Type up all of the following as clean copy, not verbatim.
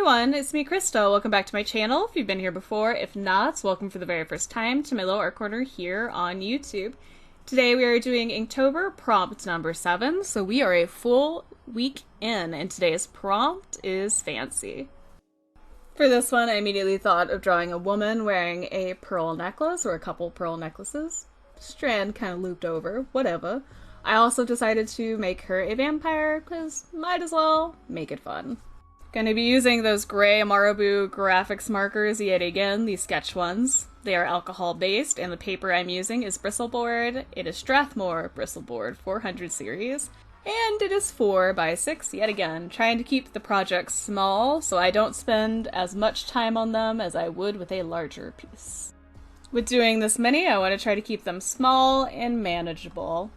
everyone, it's me, Krista. Welcome back to my channel if you've been here before. If not, welcome for the very first time to my little art corner here on YouTube. Today we are doing Inktober prompt number 7, so we are a full week in, and today's prompt is fancy. For this one, I immediately thought of drawing a woman wearing a pearl necklace, or a couple pearl necklaces. Strand kind of looped over, whatever. I also decided to make her a vampire, because might as well make it fun. Gonna be using those gray Marabu Graphix markers yet again, these sketch ones. They are alcohol based, and the paper I'm using is Bristol board. It is Strathmore Bristol board 400 series, and it is 4 by 6 yet again, trying to keep the projects small so I don't spend as much time on them as I would with a larger piece. With doing this many, I want to try to keep them small and manageable.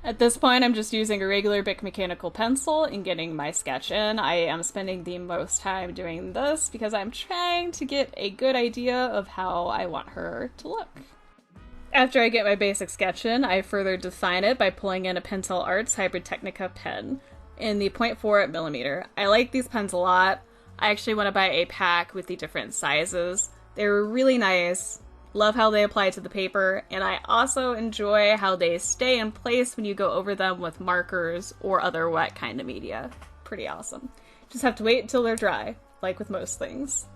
At this point, I'm just using a regular BIC Mechanical Pencil and getting my sketch in. I am spending the most time doing this because I'm trying to get a good idea of how I want her to look. After I get my basic sketch in, I further define it by pulling in a Pentel Arts Hybrid Technica pen in the 0.4mm. I like these pens a lot. I actually want to buy a pack with the different sizes. They're really nice. Love how they apply to the paper, and I also enjoy how they stay in place when you go over them with markers or other wet kind of media. Pretty awesome. Just have to wait until they're dry, like with most things.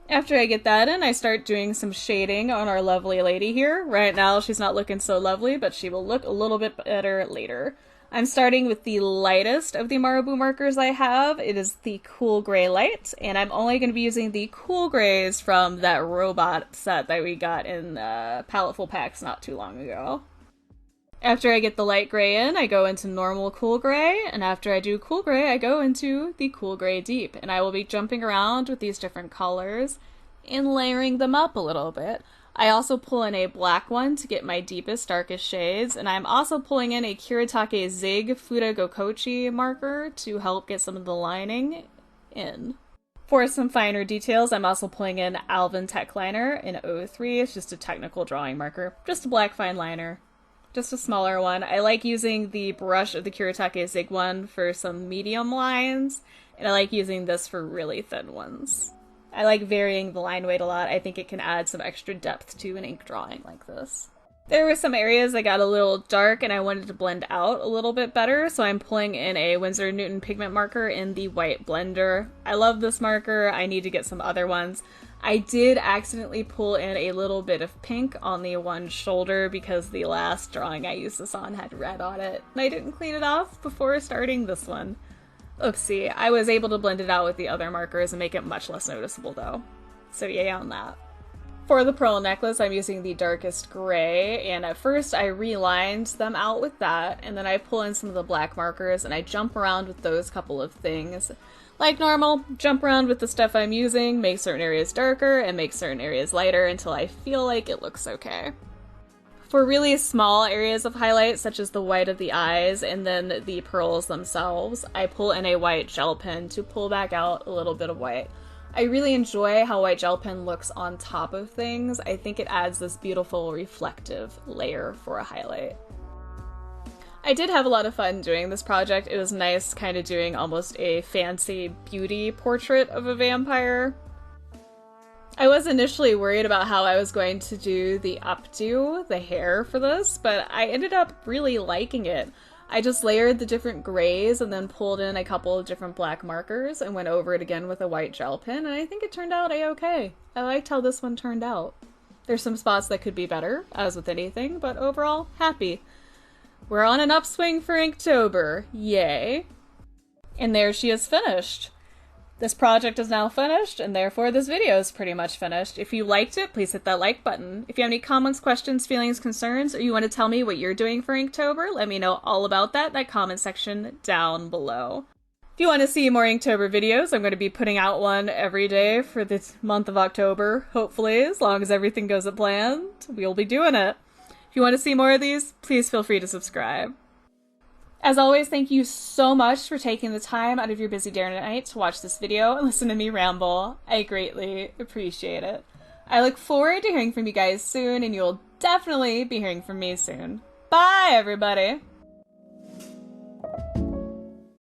After I get that in, I start doing some shading on our lovely lady here. Right now she's not looking so lovely, but she will look a little bit better later. I'm starting with the lightest of the Marabu markers I have. It is the Cool Gray Light, and I'm only going to be using the Cool Grays from that robot set that we got in Paletful packs not too long ago. After I get the light gray in, I go into normal Cool Gray, and after I do Cool Gray, I go into the Cool Gray Deep, and I will be jumping around with these different colors and layering them up a little bit. I also pull in a black one to get my deepest, darkest shades, and I'm also pulling in a Kuretake-Zig Fudegokochi marker to help get some of the lining in. For some finer details, I'm also pulling in Alvin Techliner in 03. It's just a technical drawing marker, just a black fine liner. Just a smaller one. I like using the brush of the Kuretake-Zig one for some medium lines, and I like using this for really thin ones. I like varying the line weight a lot. I think it can add some extra depth to an ink drawing like this. There were some areas that got a little dark and I wanted to blend out a little bit better, so I'm pulling in a Winsor Newton pigment marker in the white blender. I love this marker. I need to get some other ones. I did accidentally pull in a little bit of pink on the one shoulder because the last drawing I used this on had red on it, and I didn't clean it off before starting this one. Oopsie, I was able to blend it out with the other markers and make it much less noticeable though. So yay on that. For the pearl necklace, I'm using the darkest gray, and at first I relined them out with that, and then I pull in some of the black markers and I jump around with those couple of things. Like normal, jump around with the stuff I'm using, make certain areas darker and make certain areas lighter until I feel like it looks okay. For really small areas of highlight, such as the white of the eyes and then the pearls themselves, I pull in a white gel pen to pull back out a little bit of white. I really enjoy how white gel pen looks on top of things. I think it adds this beautiful reflective layer for a highlight. I did have a lot of fun doing this project. It was nice kind of doing almost a fancy beauty portrait of a vampire. I was initially worried about how I was going to do the updo, the hair for this, but I ended up really liking it. I just layered the different grays and then pulled in a couple of different black markers and went over it again with a white gel pen, and I think it turned out a-okay. I liked how this one turned out. There's some spots that could be better, as with anything, but overall, happy. We're on an upswing for Inktober, yay. And there she is finished. This project is now finished, and therefore this video is pretty much finished. If you liked it, please hit that like button. If you have any comments, questions, feelings, concerns, or you want to tell me what you're doing for Inktober, let me know all about that in that comment section down below. If you want to see more Inktober videos, I'm going to be putting out one every day for this month of October, hopefully, as long as everything goes as planned. We'll be doing it. If you want to see more of these, please feel free to subscribe. As always, thank you so much for taking the time out of your busy day or night to watch this video and listen to me ramble. I greatly appreciate it. I look forward to hearing from you guys soon, and you'll definitely be hearing from me soon. Bye, everybody!